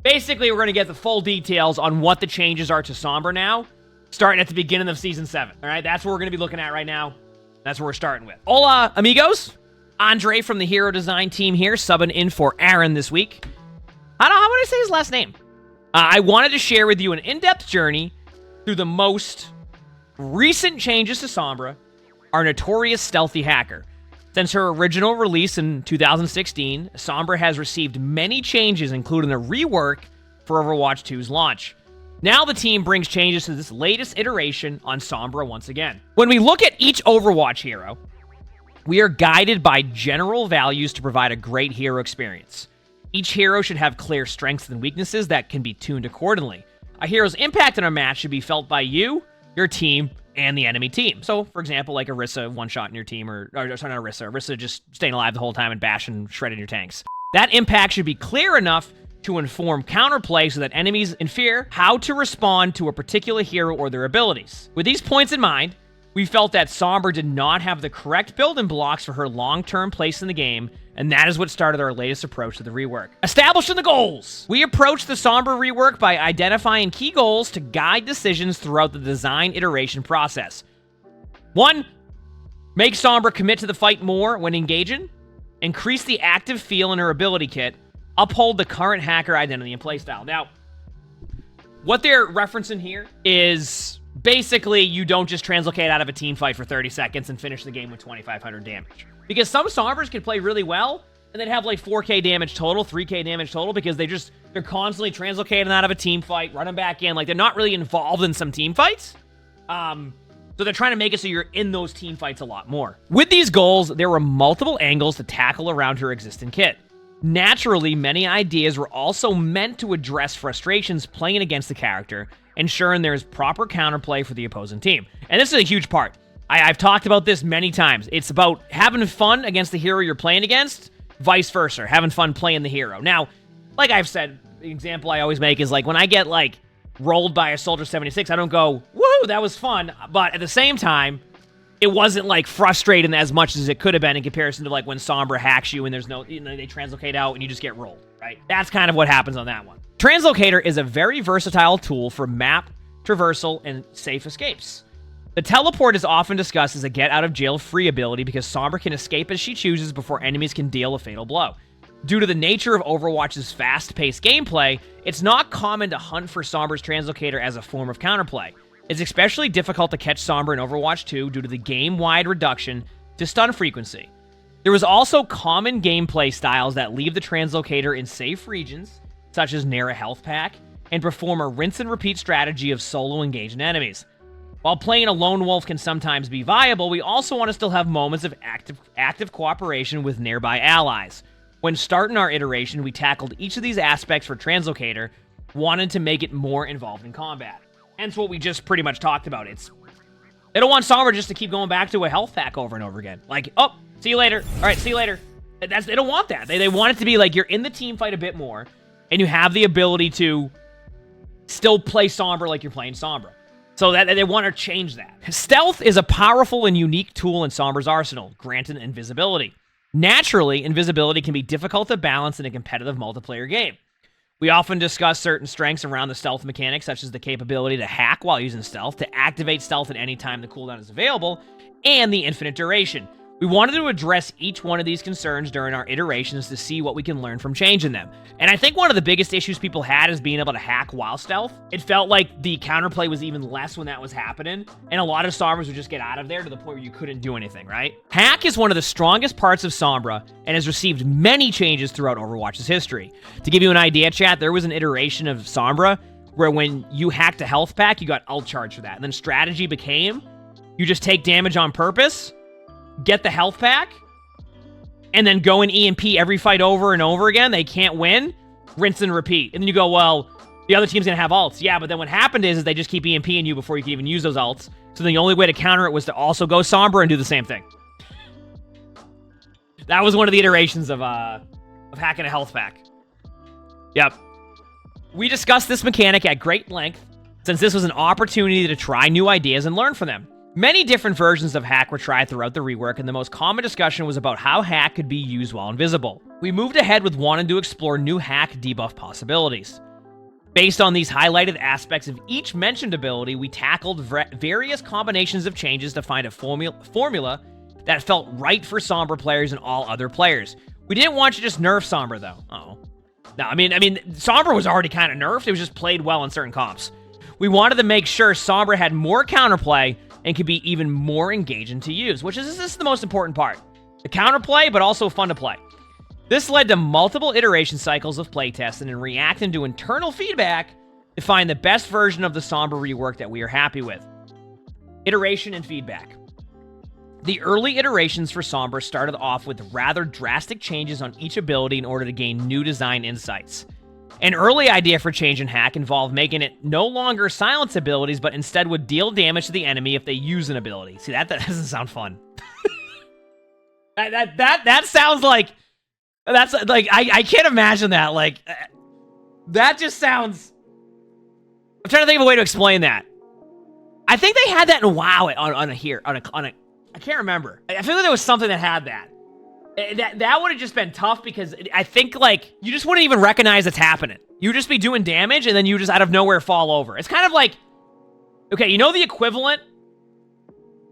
Basically, we're going to get the full details on what the changes are to Sombra now, starting at the beginning of Season 7. All right, that's what we're going to be looking at right now. That's what we're starting with. Hola, amigos. Andre from the Hero Design team here, subbing in for Aaron this week. How would I say his last name? I wanted to share with you an in-depth journey through the most recent changes to Sombra, our notorious stealthy hacker. Since her original release in 2016, Sombra has received many changes, including a rework for Overwatch 2's launch. Now the team brings changes to this latest iteration on Sombra once again. When we look at each Overwatch hero, we are guided by general values to provide a great hero experience. Each hero should have clear strengths and weaknesses that can be tuned accordingly. A hero's impact in a match should be felt by you, your team, and the enemy team. So, for example, like Orisa one-shot in your team, or sorry, not Orisa. Orisa just staying alive the whole time and bashing and shredding your tanks. That impact should be clear enough to inform counterplay so that enemies in fear how to respond to a particular hero or their abilities. With these points in mind, we felt that Sombra did not have the correct building blocks for her long-term place in the game, and that is what started our latest approach to the rework. Establishing the goals! We approached the Sombra rework by identifying key goals to guide decisions throughout the design iteration process. 1. Make Sombra commit to the fight more when engaging. Increase the active feel in her ability kit. Uphold the current hacker identity and playstyle. Now, what they're referencing here is basically you don't just translocate out of a team fight for 30 seconds and finish the game with 2,500 damage. Because some Sombras can play really well, and they'd have like 4k damage total, 3k damage total, because they're constantly translocating out of a team fight, running back in, like they're not really involved in some team fights. So they're trying to make it so you're in those team fights a lot more. With these goals, there were multiple angles to tackle around her existing kit. Naturally, many ideas were also meant to address frustrations playing against the character, ensuring there's proper counterplay for the opposing team. And this is a huge part. I've talked about this many times. It's about having fun against the hero you're playing against, vice versa, having fun playing the hero. Now, like I've said, the example I always make is like when I get like rolled by a Soldier 76, I don't go, woo, that was fun. But at the same time, it wasn't like frustrating as much as it could have been in comparison to like when Sombra hacks you and there's no, they translocate out and you just get rolled, right? That's kind of what happens on that one. Translocator is a very versatile tool for map traversal and safe escapes. The teleport is often discussed as a get-out-of-jail-free ability because Sombra can escape as she chooses before enemies can deal a fatal blow. Due to the nature of Overwatch's fast-paced gameplay, it's not common to hunt for Sombra's Translocator as a form of counterplay. It's especially difficult to catch Sombra in Overwatch 2 due to the game-wide reduction to stun frequency. There is also common gameplay styles that leave the Translocator in safe regions, such as near a health pack, and perform a rinse-and-repeat strategy of solo engaging enemies. While playing a lone wolf can sometimes be viable, we also want to still have moments of active cooperation with nearby allies. When starting our iteration, we tackled each of these aspects for Translocator, wanting to make it more involved in combat. Hence what we just pretty much talked about. They don't want Sombra just to keep going back to a health pack over and over again. Like, oh, see you later. All right, see you later. They don't want that. They want it to be like you're in the team fight a bit more, and you have the ability to still play Sombra like you're playing Sombra. So that they want to change that. Stealth is a powerful and unique tool in Sombra's arsenal, granting invisibility. Naturally, invisibility can be difficult to balance in a competitive multiplayer game. We often discuss certain strengths around the stealth mechanics, such as the capability to hack while using stealth, to activate stealth at any time the cooldown is available, and the infinite duration. We wanted to address each one of these concerns during our iterations to see what we can learn from changing them. And I think one of the biggest issues people had is being able to hack while stealth. It felt like the counterplay was even less when that was happening, and a lot of Sombras would just get out of there to the point where you couldn't do anything, right? Hack is one of the strongest parts of Sombra and has received many changes throughout Overwatch's history. To give you an idea, chat, there was an iteration of Sombra where when you hacked a health pack, you got ult charge for that. And then strategy became, you just take damage on purpose, get the health pack, and then go in EMP every fight over and over again. They can't win. Rinse and repeat. And then you go, well, the other team's going to have ults. Yeah, but then what happened is they just keep EMPing you before you can even use those ults. So the only way to counter it was to also go Sombra and do the same thing. That was one of the iterations of hacking a health pack. Yep. We discussed this mechanic at great length since this was an opportunity to try new ideas and learn from them. Many different versions of hack were tried throughout the rework, and the most common discussion was about how hack could be used while invisible. We moved ahead with wanting to explore new hack debuff possibilities. Based on these highlighted aspects of each mentioned ability, we tackled various combinations of changes to find a formula that felt right for Sombra players and all other players. We didn't want to just nerf Sombra, though. Uh-oh. No, I mean, Sombra was already kind of nerfed. It was just played well in certain comps. We wanted to make sure Sombra had more counterplay and could be even more engaging to use, which is this is the most important part. The counterplay, but also fun to play. This led to multiple iteration cycles of playtesting and reacting to internal feedback to find the best version of the Sombra rework that we are happy with. Iteration and feedback. The early iterations for Sombra started off with rather drastic changes on each ability in order to gain new design insights. An early idea for change in hack involved making it no longer silence abilities, but instead would deal damage to the enemy if they use an ability. See, that doesn't sound fun. that sounds like... That's like, I can't imagine that. Like, that just sounds... I'm trying to think of a way to explain that. I think they had that in WoW on a I can't remember. I feel like there was something that had that. That would have just been tough because I think, like, you just wouldn't even recognize it's happening. You'd just be doing damage and then you just out of nowhere fall over. It's kind of like, okay, you know the equivalent?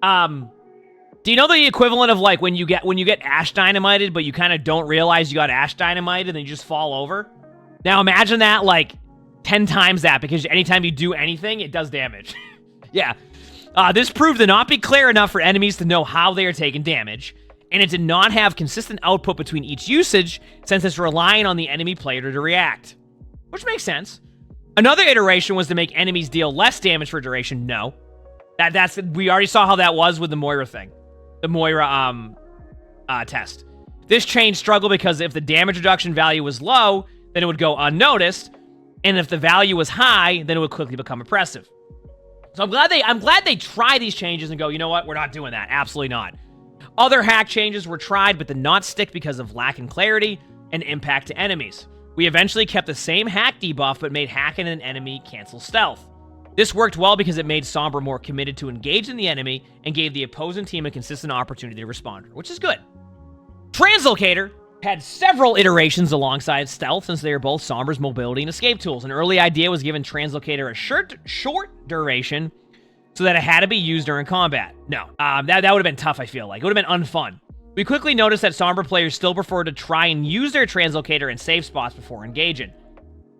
Do you know the equivalent of, like, when you get Ash Dynamited, but you kind of don't realize you got Ash Dynamited and then you just fall over? Now imagine that, like, 10 times that, because anytime you do anything, it does damage. Yeah. This proved to not be clear enough for enemies to know how they are taking damage, and it did not have consistent output between each usage, since it's relying on the enemy player to react. Which makes sense. Another iteration was to make enemies deal less damage for duration. No. We already saw how that was with the Moira thing. The Moira test. This change struggled because if the damage reduction value was low, then it would go unnoticed, and if the value was high, then it would quickly become oppressive. So I'm glad they try these changes and go, you know what, we're not doing that. Absolutely not. Other hack changes were tried, but did not stick because of lack in clarity and impact to enemies. We eventually kept the same hack debuff, but made hacking an enemy cancel stealth. This worked well because it made Sombra more committed to engaging the enemy and gave the opposing team a consistent opportunity to respond, which is good. Translocator had several iterations alongside Stealth, since they are both Sombra's mobility and escape tools. An early idea was giving Translocator a short duration so that it had to be used during combat. No, that would have been tough, I feel like. It would have been unfun. We quickly noticed that Sombra players still prefer to try and use their Translocator in safe spots before engaging.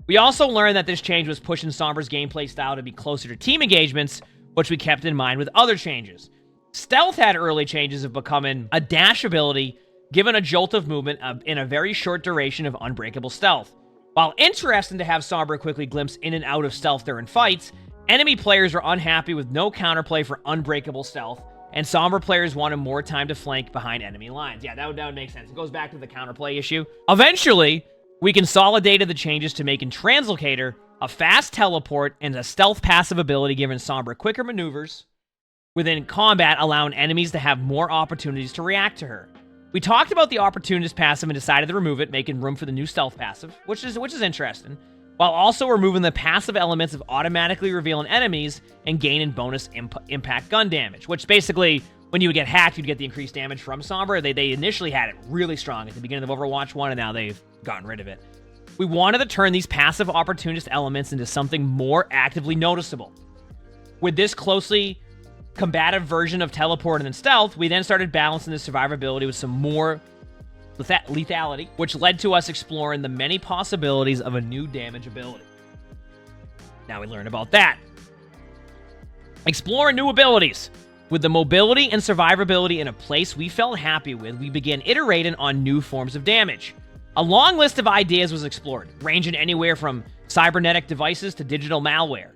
We also learned that this change was pushing Sombra's gameplay style to be closer to team engagements, which we kept in mind with other changes. Stealth had early changes of becoming a dash ability, given a jolt of movement in a very short duration of unbreakable stealth. While interesting to have Sombra quickly glimpse in and out of stealth during fights, enemy players were unhappy with no counterplay for unbreakable stealth, and Sombra players wanted more time to flank behind enemy lines. Yeah, that would make sense. It goes back to the counterplay issue. Eventually, we consolidated the changes to making Translocator a fast teleport and a stealth passive ability, giving Sombra quicker maneuvers within combat, allowing enemies to have more opportunities to react to her. We talked about the Opportunist passive and decided to remove it, making room for the new Stealth passive, which is interesting, while also removing the passive elements of automatically revealing enemies and gaining bonus impact gun damage, which basically, when you would get hacked, you'd get the increased damage from Sombra. They initially had it really strong at the beginning of Overwatch 1, and now they've gotten rid of it. We wanted to turn these passive Opportunist elements into something more actively noticeable. With this closely combative version of teleporting and stealth, we then started balancing the survivability with some more lethality, which led to us exploring the many possibilities of a new damage ability. Now we learn about that. Exploring new abilities. With the mobility and survivability in a place we felt happy with, we began iterating on new forms of damage. A long list of ideas was explored, ranging anywhere from cybernetic devices to digital malware.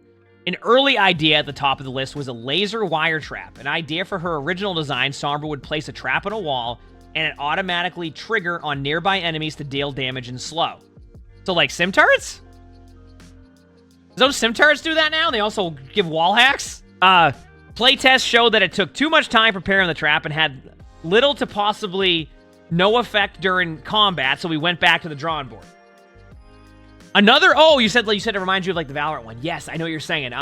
An early idea at the top of the list was a laser wire trap. An idea for her original design, Sombra would place a trap on a wall, and it automatically trigger on nearby enemies to deal damage in slow. So, like sim turrets? Does those sim turrets do that now? They also give wall hacks? Playtests showed that it took too much time preparing the trap and had little to possibly no effect during combat, so we went back to the drawing board. Another, you said it reminds you of like the Valorant one. Yes, I know what you're saying.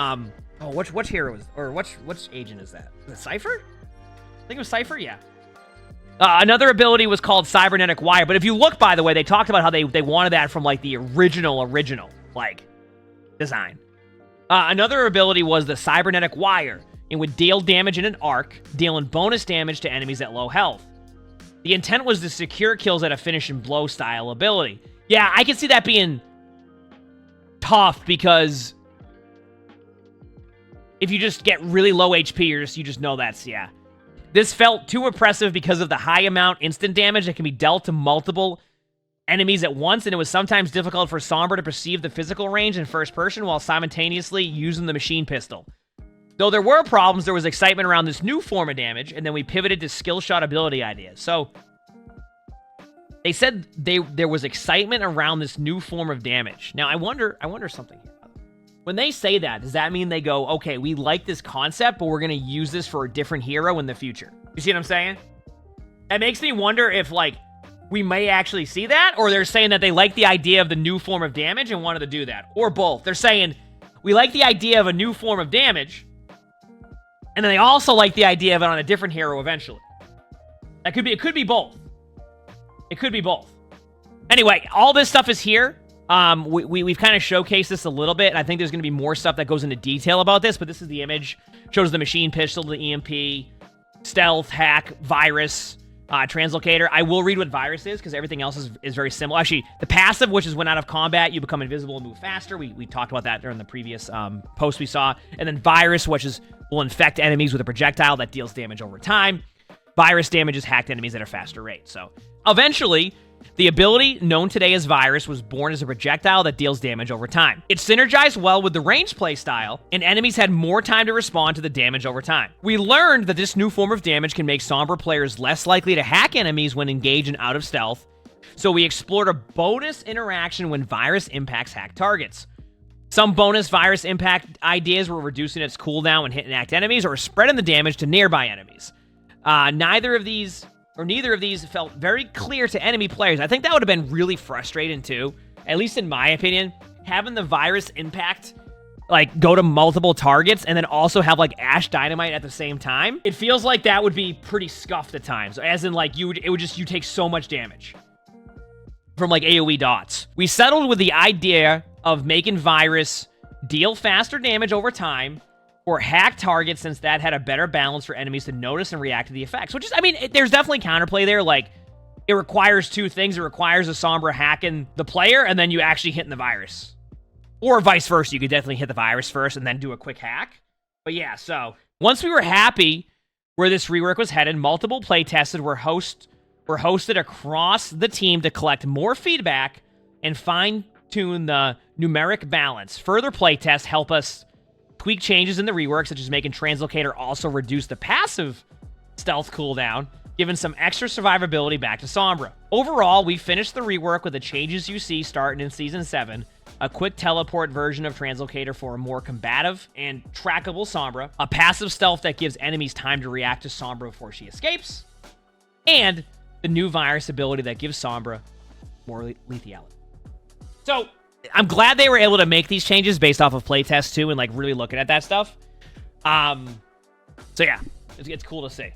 Oh, which hero is, or which agent is that? Is it Cypher? I think it was Cypher, yeah. Another ability was called Cybernetic Wire, but if you look, by the way, they talked about how they wanted that from, like, the original, like, design. Another ability was the Cybernetic Wire. It would deal damage in an arc, dealing bonus damage to enemies at low health. The intent was to secure kills at a finish and blow style ability. Yeah, I can see that being tough because if you just get really low HP, you just know that's, yeah. This felt too oppressive because of the high amount instant damage that can be dealt to multiple enemies at once, and it was sometimes difficult for Sombra to perceive the physical range in first person while simultaneously using the machine pistol. Though there were problems, there was excitement around this new form of damage, and then we pivoted to skill shot ability ideas. So, they said there was excitement around this new form of damage. Now, I wonder something here. When they say that, does that mean they go, okay, we like this concept, but we're going to use this for a different hero in the future? You see what I'm saying? It makes me wonder if, like, we may actually see that, or they're saying that they like the idea of the new form of damage and wanted to do that. Or both. They're saying, we like the idea of a new form of damage, and then they also like the idea of it on a different hero eventually. It could be both. It could be both. Anyway, all this stuff is here. We've kind of showcased this a little bit, and I think there's going to be more stuff that goes into detail about this, but this is the image. Shows the machine pistol, the EMP, stealth, hack, virus, translocator. I will read what virus is, because everything else is very similar. Actually, the passive, which is when out of combat, you become invisible and move faster. We talked about that during the previous post we saw. And then virus, which will infect enemies with a projectile that deals damage over time. Virus damages hacked enemies at a faster rate. So, eventually, the ability, known today as Virus, was born as a projectile that deals damage over time. It synergized well with the range playstyle, and enemies had more time to respond to the damage over time. We learned that this new form of damage can make Sombra players less likely to hack enemies when engaged and out of stealth, so we explored a bonus interaction when Virus impacts hack targets. Some bonus Virus impact ideas were reducing its cooldown when hitting hacked enemies or spreading the damage to nearby enemies. Neither of these felt very clear to enemy players. I think that would have been really frustrating too, at least in my opinion, having the virus impact, like, go to multiple targets and then also have, like, Ash Dynamite at the same time. It feels like that would be pretty scuffed at times, as in, like, you take so much damage from, like, AoE dots. We settled with the idea of making Virus deal faster damage over time, or hack targets, since that had a better balance for enemies to notice and react to the effects. Which is, I mean, there's definitely counterplay there. Like, it requires two things. It requires a Sombra hacking the player, and then you actually hitting the virus. Or vice versa. You could definitely hit the virus first and then do a quick hack. But yeah, so once we were happy where this rework was headed, multiple playtests were hosted across the team to collect more feedback and fine-tune the numeric balance. Further playtests help us tweak changes in the rework, such as making Translocator also reduce the passive stealth cooldown, giving some extra survivability back to Sombra. Overall, we finished the rework with the changes you see starting in Season 7, a quick teleport version of Translocator for a more combative and trackable Sombra, a passive stealth that gives enemies time to react to Sombra before she escapes, and the new virus ability that gives Sombra more lethality. So, I'm glad they were able to make these changes based off of playtests too, and, like, really looking at that stuff. So yeah, it's cool to see.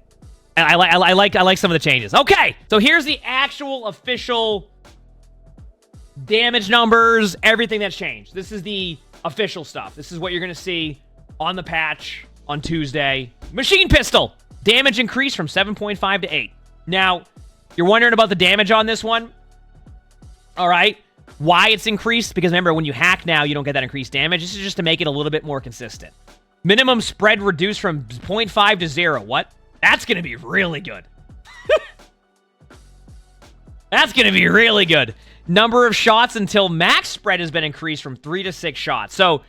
And I like some of the changes. Okay, so here's the actual official damage numbers, everything that's changed. This is the official stuff. This is what you're gonna see on the patch on Tuesday. Machine pistol damage increased from 7.5 to 8. Now, you're wondering about the damage on this one. All right. Why it's increased? Because remember, when you hack now, you don't get that increased damage. This is just to make it a little bit more consistent. Minimum spread reduced from 0.5 to 0. What? That's going to be really good. That's going to be really good. Number of shots until max spread has been increased from 3 to 6 shots. So,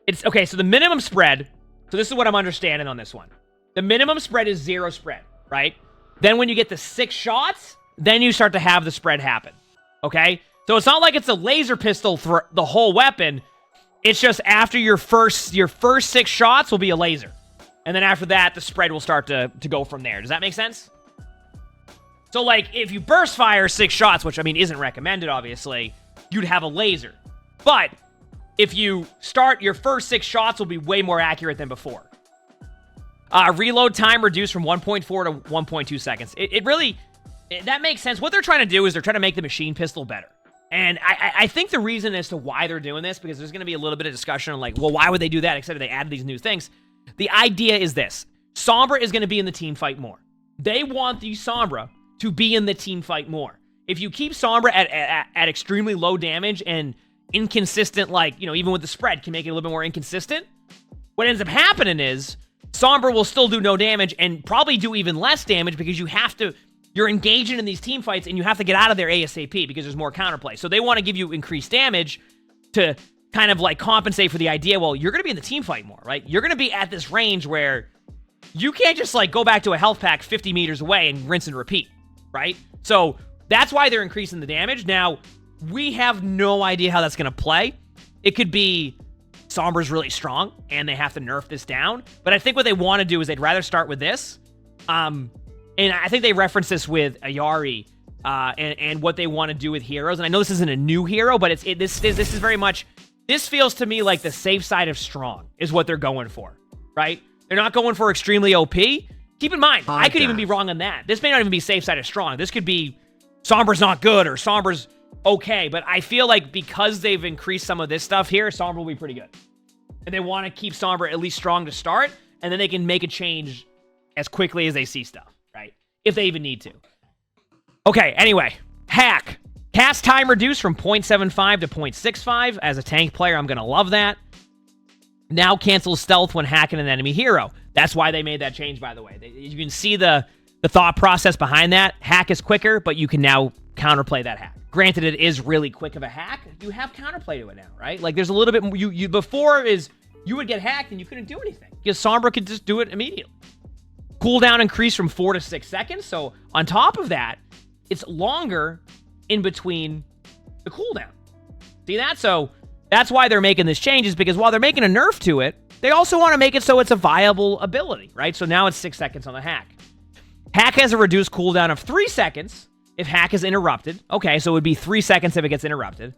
it's okay. So, the minimum spread. So, this is what I'm understanding on this one. The minimum spread is 0 spread, right? Then when you get to 6 shots, then you start to have the spread happen. Okay? So it's not like it's a laser pistol for the whole weapon. It's just after your first 6 shots will be a laser. And then after that, the spread will start to go from there. Does that make sense? So, like, if you burst fire 6 shots, which, I mean, isn't recommended, obviously, you'd have a laser. But if you start, your first 6 shots will be way more accurate than before. Reload time reduced from 1.4 to 1.2 seconds. It really, that makes sense. What they're trying to do is they're trying to make the machine pistol better. And I think the reason as to why they're doing this, because there's going to be a little bit of discussion on like, well, why would they do that except they added these new things? The idea is this. Sombra is going to be in the team fight more. They want the Sombra to be in the team fight more. If you keep Sombra at extremely low damage and inconsistent, like, you know, even with the spread, can make it a little bit more inconsistent, what ends up happening is Sombra will still do no damage and probably do even less damage because you're engaging in these team fights and you have to get out of there ASAP because there's more counterplay. So they want to give you increased damage to kind of like compensate for the idea, well, you're going to be in the team fight more, right? You're going to be at this range where you can't just like go back to a health pack 50 meters away and rinse and repeat, right? So that's why they're increasing the damage. Now, we have no idea how that's going to play. It could be Sombra's really strong and they have to nerf this down. But I think what they want to do is they'd rather start with this. And I think they reference this with Ayari and what they want to do with heroes. And I know this isn't a new hero, but this is very much, this feels to me like the safe side of strong is what they're going for, right? They're not going for extremely OP. Keep in mind, I could even be wrong on that. This may not even be safe side of strong. This could be Sombra's not good or Sombra's okay. But I feel like because they've increased some of this stuff here, Sombra will be pretty good. And they want to keep Sombra at least strong to start, and then they can make a change as quickly as they see stuff, right? If they even need to. Okay, anyway. Hack. Cast time reduced from 0.75 to 0.65. As a tank player, I'm going to love that. Now cancels stealth when hacking an enemy hero. That's why they made that change, by the way. You can see the thought process behind that. Hack is quicker, but you can now counterplay that hack. Granted, it is really quick of a hack. You have counterplay to it now, right? Like, there's a little bit more. Before is you would get hacked and you couldn't do anything because Sombra could just do it immediately. Cooldown increased from 4 to 6 seconds. So on top of that, it's longer in between the cooldown. See that? So that's why they're making this change, is because while they're making a nerf to it, they also want to make it so it's a viable ability, right? So now it's 6 seconds on the hack. Hack has a reduced cooldown of 3 seconds if hack is interrupted. Okay, so it would be 3 seconds if it gets interrupted.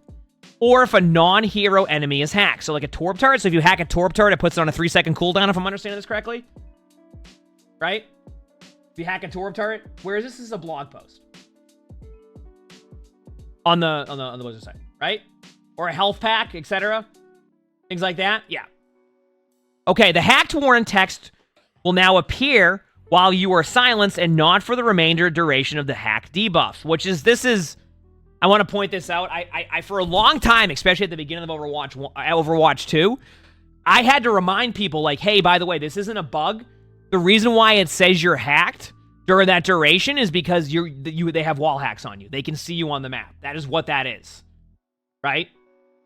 Or if a non-hero enemy is hacked. So like a Torp turret. So if you hack a Torp turret, it puts it on a 3-second cooldown, if I'm understanding this correctly. Right? If you hack a Torp turret, where is this? This is a blog post. On the Blizzard site, right? Or a health pack, etc. Things like that. Yeah. Okay, the hacked warning text will now appear while you are silenced and not for the remainder duration of the hack debuff, I want to point this out. I for a long time, especially at the beginning of Overwatch 2, I had to remind people like, hey, by the way, this isn't a bug. The reason why it says you're hacked during that duration is because they have wall hacks on you. They can see you on the map. That is what that is. Right?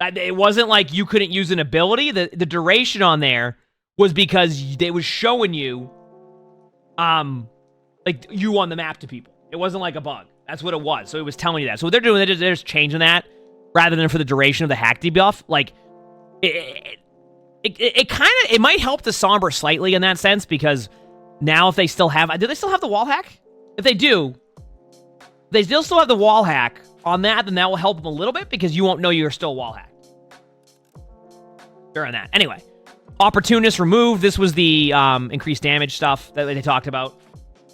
It wasn't like you couldn't use an ability. The duration on there was because they was showing you like you on the map to people. It wasn't like a bug. That's what it was. So it was telling you that. So what they're doing, they're just changing that rather than for the duration of the hack debuff. Like it might help the Sombra slightly in that sense, because now if they still have, do they still have the wall hack? If they do, they still have the wall hack on that, then that will help them a little bit because you won't know you're still wall hacked during that. Anyway, opportunist removed. This was the increased damage stuff that they talked about.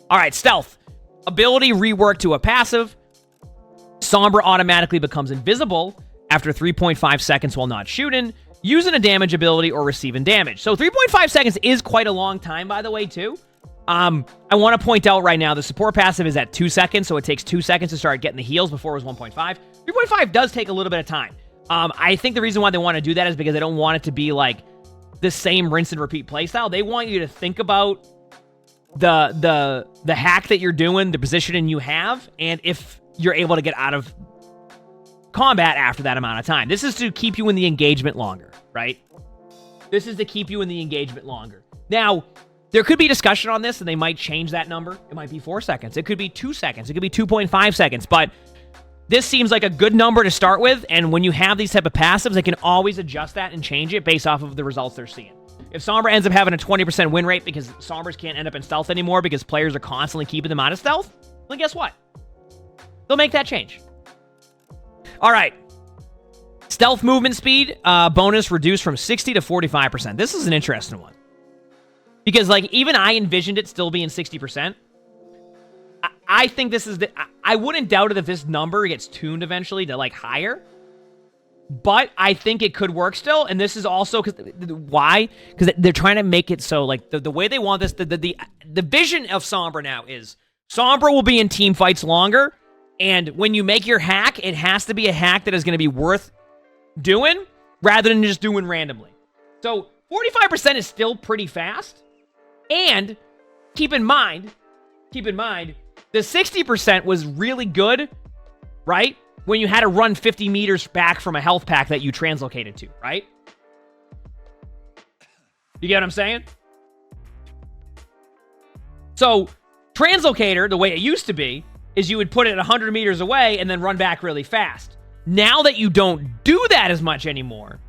All right, stealth. Ability rework to a passive. Sombra automatically becomes invisible after 3.5 seconds while not shooting, using a damage ability, or receiving damage. So 3.5 seconds is quite a long time, by the way, too. I want to point out right now, the support passive is at 2 seconds, so it takes 2 seconds to start getting the heals. Before it was 1.5. 3.5 does take a little bit of time. I think the reason why they want to do that is because they don't want it to be like the same rinse and repeat playstyle. They want you to think about the hack that you're doing, the positioning you have, and if you're able to get out of combat after that amount of time. This is to keep you in the engagement longer, right? This is to keep you in the engagement longer. Now, there could be discussion on this, and they might change that number. It might be 4 seconds. It could be 2 seconds. It could be 2.5 seconds, but this seems like a good number to start with, and when you have these type of passives, they can always adjust that and change it based off of the results they're seeing. If Sombra ends up having a 20% win rate because Sombras can't end up in stealth anymore because players are constantly keeping them out of stealth, then guess what? They'll make that change. All right. Stealth movement speed bonus reduced from 60 to 45%. This is an interesting one. Because, like, even I envisioned it still being 60%. I think this is I wouldn't doubt it if this number gets tuned eventually to, like, higher. But I think it could work still. And this is also why? Because they're trying to make it so, like, the way they want this, the vision of Sombra now is Sombra will be in team fights longer. And when you make your hack, it has to be a hack that is going to be worth doing rather than just doing randomly. So 45% is still pretty fast. And keep in mind, the 60% was really good, right? When you had to run 50 meters back from a health pack that you translocated to, right? You get what I'm saying? So, translocator, the way it used to be, is you would put it 100 meters away and then run back really fast. Now that you don't do that as much anymore,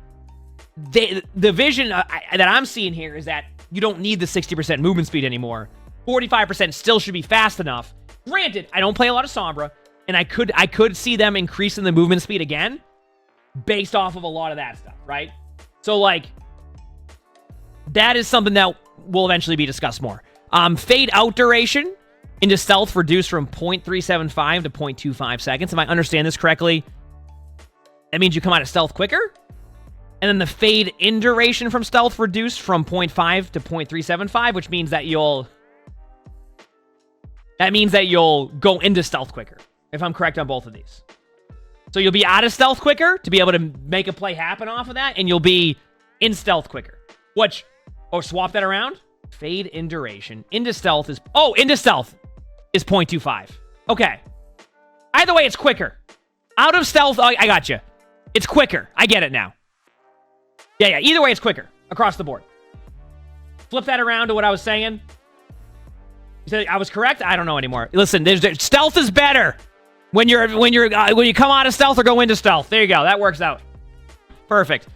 the vision that I'm seeing here is that you don't need the 60% movement speed anymore. 45% still should be fast enough. Granted, I don't play a lot of Sombra, and I could see them increasing the movement speed again based off of a lot of that stuff, right? So, like, that is something that will eventually be discussed more. Fade out duration into stealth reduced from 0.375 to 0.25 seconds. If I understand this correctly, that means you come out of stealth quicker. And then the fade in duration from stealth reduced from 0.5 to 0.375, which means that you'll go into stealth quicker, if I'm correct on both of these. So you'll be out of stealth quicker to be able to make a play happen off of that, and you'll be in stealth quicker. Swap that around. Fade in duration. Into stealth is 0.25. Okay. Either way, it's quicker. Out of stealth, I got you. It's quicker. I get it now. Yeah. Either way, it's quicker across the board. Flip that around to what I was saying. You said I was correct? I don't know anymore. Listen, stealth is better when you come out of stealth or go into stealth. There you go. That works out. Perfect.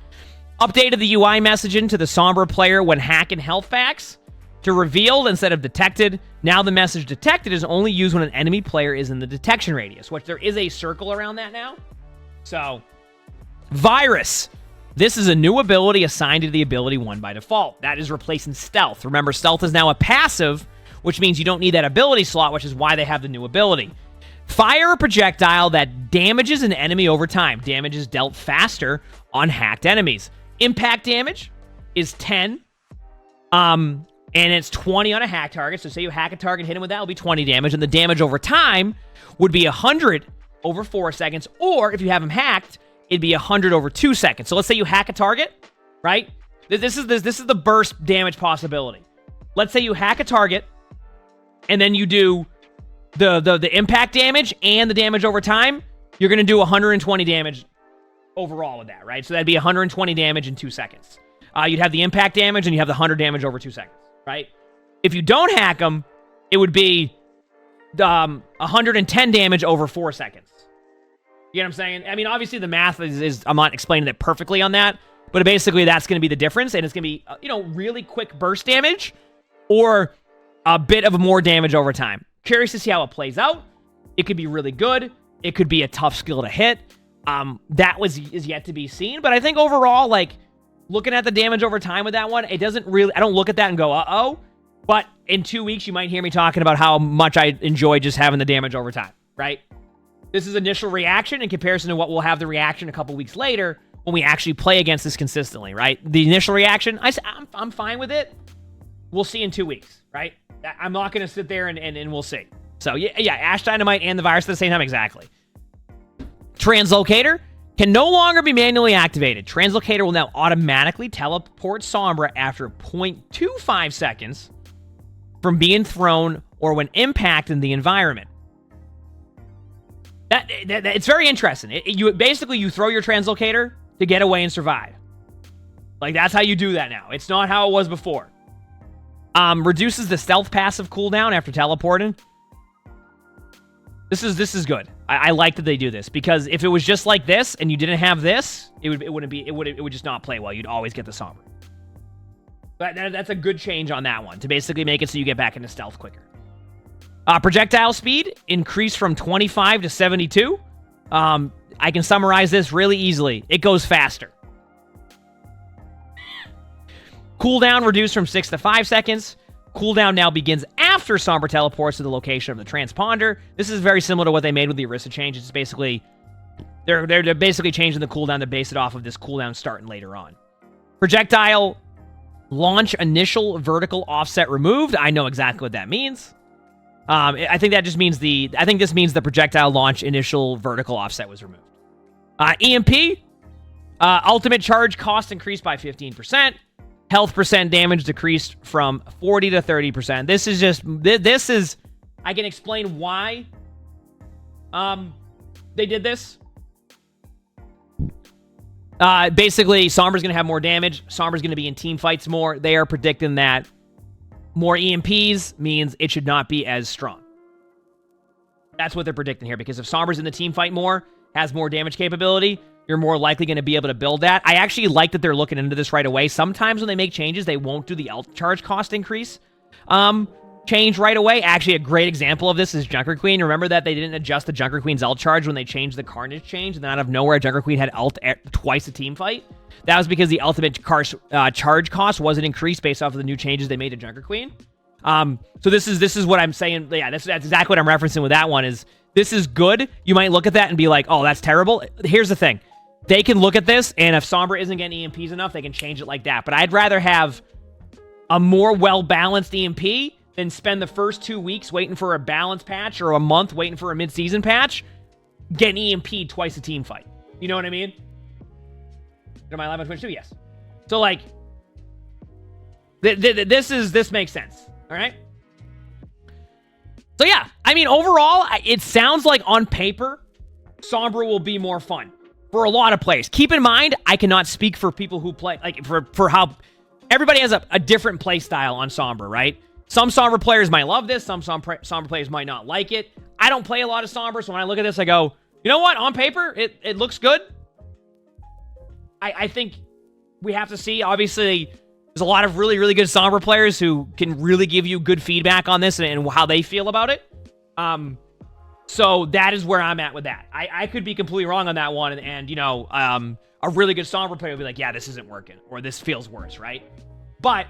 Updated the UI messaging to the Sombra player when hacking health packs to revealed instead of detected. Now the message detected is only used when an enemy player is in the detection radius, which there is a circle around that now. So, virus. This is a new ability assigned to the ability 1 by default. That is replacing stealth. Remember, stealth is now a passive, which means you don't need that ability slot, which is why they have the new ability. Fire a projectile that damages an enemy over time. Damage is dealt faster on hacked enemies. Impact damage is 10. And it's 20 on a hack target. So say you hack a target, hit him with that, it'll be 20 damage. And the damage over time would be 100 over 4 seconds. Or if you have him hacked, it'd be 100 over 2 seconds. So let's say you hack a target, right? This is the burst damage possibility. Let's say you hack a target, and then you do the impact damage and the damage over time. You're going to do 120 damage overall with that, right? So that'd be 120 damage in 2 seconds. You'd have the impact damage, and you have the 100 damage over 2 seconds, right? If you don't hack them, it would be 110 damage over 4 seconds. You know what I'm saying? I mean, obviously the math is I'm not explaining it perfectly on that, but basically that's going to be the difference, and it's going to be, really quick burst damage or a bit of more damage over time. Curious to see how it plays out. It could be really good. It could be a tough skill to hit. That is yet to be seen, but I think overall, like, looking at the damage over time with that one, it doesn't really, I don't look at that and go, uh-oh, but in 2 weeks, you might hear me talking about how much I enjoy just having the damage over time, right? This is initial reaction in comparison to what we'll have the reaction a couple weeks later when we actually play against this consistently, right? The initial reaction, I'm fine with it. We'll see in 2 weeks, right? I'm not going to sit there and we'll see. So, yeah, Ash Dynamite and the virus at the same time, exactly. Translocator can no longer be manually activated. Translocator will now automatically teleport Sombra after 0.25 seconds from being thrown or when impacting the environment. That it's very interesting. You throw your translocator to get away and survive. Like, that's how you do that now. It's not how it was before. Reduces the stealth passive cooldown after teleporting. This is good. I like that they do this, because if it was just like this and you didn't have this, it would just not play well. You'd always get the Sombra. But that's a good change on that one, to basically make it so you get back into stealth quicker. Projectile speed increased from 25 to 72. I can summarize this really easily. It goes faster. Cooldown reduced from 6 to 5 seconds. Cooldown now begins after Sombra teleports to the location of the transponder. This is very similar to what they made with the Orisa change. It's basically, they're basically changing the cooldown to base it off of this cooldown starting later on. Projectile launch initial vertical offset removed. I know exactly what that means. I think that just means this means the projectile launch initial vertical offset was removed. EMP, ultimate charge cost increased by 15%. Health percent damage decreased from 40 to 30%. This is, I can explain why they did this. Basically, Sombra's going to have more damage. Sombra's going to be in team fights more. They are predicting that more EMPs means it should not be as strong. That's what they're predicting here, because if Sombra's in the team fight more, has more damage capability, you're more likely going to be able to build that. I actually like that they're looking into this right away. Sometimes when they make changes, they won't do the ult charge cost increase change right away. Actually, a great example of this is Junker Queen. Remember that they didn't adjust the Junker Queen's ult charge when they changed the Carnage change, and then out of nowhere, Junker Queen had ult twice a team fight? That was because the ultimate charge cost wasn't increased based off of the new changes they made to Junker Queen. So this is what I'm saying. Yeah, that's exactly what I'm referencing with that one. Is this is good? You might look at that and be like, oh, that's terrible. Here's the thing. They can look at this, and if Sombra isn't getting EMPs enough, they can change it like that. But I'd rather have a more well-balanced EMP than spend the first 2 weeks waiting for a balance patch or a month waiting for a mid-season patch, getting EMP'd twice a team fight. You know what I mean? Am I live on Twitch too? Yes. So, like, this makes sense. All right? So, yeah. I mean, overall, it sounds like on paper, Sombra will be more fun for a lot of players. Keep in mind, I cannot speak for people who play, like, for how everybody has a different play style on Sombra, right? Some Sombra players might love this. Some Sombra players might not like it. I don't play a lot of Sombra, so when I look at this, I go, you know what? On paper, it looks good. I think we have to see. Obviously, there's a lot of really, really good Sombra players who can really give you good feedback on this and how they feel about it. So that is where I'm at with that. I could be completely wrong on that one, and you know, a really good Sombra player would be like, yeah, this isn't working, or this feels worse, right? But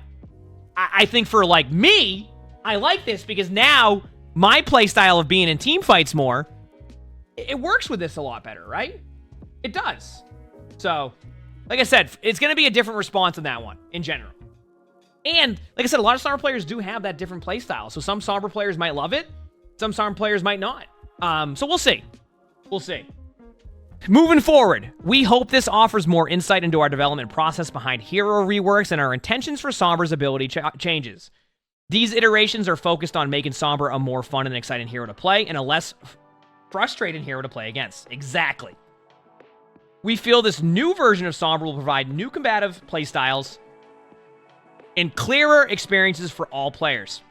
I think for, like, me, I like this because now my playstyle of being in team fights more, it works with this a lot better, right? It does. So, like I said, it's going to be a different response on that one, in general. And, like I said, a lot of Sombra players do have that different playstyle. So some Sombra players might love it. Some Sombra players might not. So we'll see. We'll see. Moving forward, we hope this offers more insight into our development process behind hero reworks and our intentions for Sombra's ability changes. These iterations are focused on making Sombra a more fun and exciting hero to play and a less frustrating hero to play against. Exactly. We feel this new version of Sombra will provide new combative playstyles and clearer experiences for all players.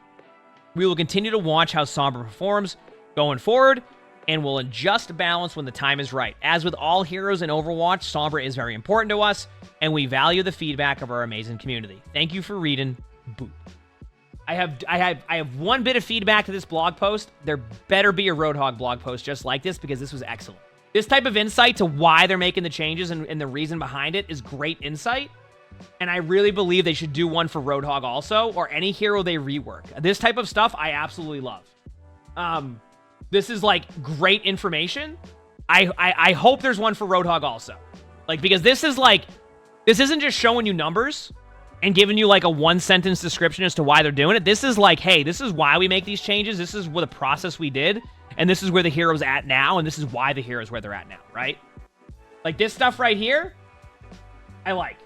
We will continue to watch how Sombra performs going forward, and will adjust balance when the time is right. As with all heroes in Overwatch, Sombra is very important to us, and we value the feedback of our amazing community. Thank you for reading. Boop. I have one bit of feedback to this blog post. There better be a Roadhog blog post just like this, because this was excellent. This type of insight to why they're making the changes and the reason behind it is great insight. And I really believe they should do one for Roadhog also, or any hero they rework. This type of stuff I absolutely love. This is, like, great information. I hope there's one for Roadhog also. Like, because this is, like, this isn't just showing you numbers and giving you, like, a one-sentence description as to why they're doing it. This is like, hey, this is why we make these changes. This is what the process we did. And this is where the hero's at now. And this is why the hero's where they're at now, right? Like, this stuff right here, I like.